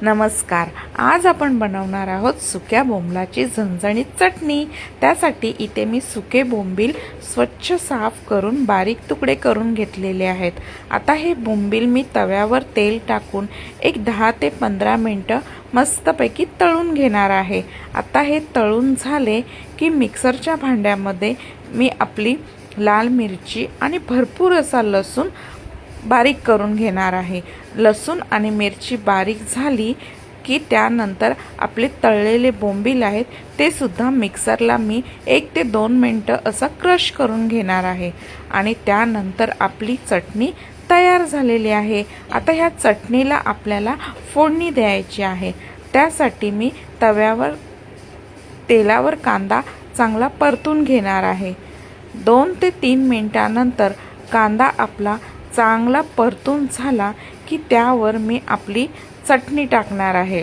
नमस्कार। आज आपण बनवणार आहोत सुक्या बोंबलाची झणझणीत चटणी। त्यासाठी इथे मी सुके बोंबील स्वच्छ साफ करून बारीक तुकडे करून घेतलेले आहेत। आता हे बोंबील मी तव्यावर तेल टाकून एक 10 ते 15 मिनिटं मस्तपैकी तळून घेणार आहे। आता हे तळून झाले की मिक्सरच्या भांड्यामध्ये मी आपली लाल मिरची आणि भरपूर असा लसूण बारीक करून घेणार आहे। लसूण आणि मिरची बारीक झाली की त्यानंतर आपले तळलेले बोंबील आहेत ते सुद्धा मिक्सरला मी 1 ते 2 मिनिटं असा क्रश करून घेणार आहे आणि त्यानंतर आपली चटणी तयार झालेली आहे। आता ह्या चटणीला आपल्याला फोडणी द्यायची आहे। त्यासाठी मी तव्यावर तेलावर कांदा चांगला परतून घेणार आहे। 2 ते 3 मिनिटांनंतर कांदा आपला चांगला परतून झाला की त्यावर मी आपली चटणी टाकणार आहे।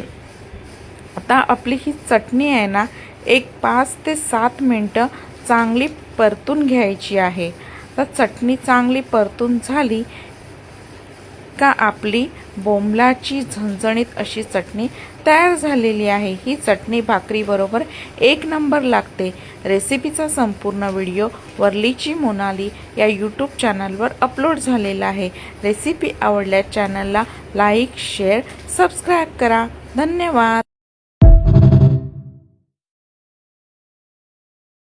आता आपली ही चटणी आहे ना एक 5 ते 7 मिनिटं चांगली परतून घ्यायची आहे। तर चटणी चांगली परतून झाली का आपली बोंबलाची झणझणीत अशी चटणी तयार झालेली आहे। ही चटणी भाकरी बरोबर एक नंबर लागते। रेसिपीचा संपूर्ण व्हिडिओ वर्लीची मोनाली या यूट्यूब चॅनलवर अपलोड झालेला आहे। रेसिपी आवडल्यास चॅनलला लाईक, शेअर, सबस्क्राईब करा। धन्यवाद।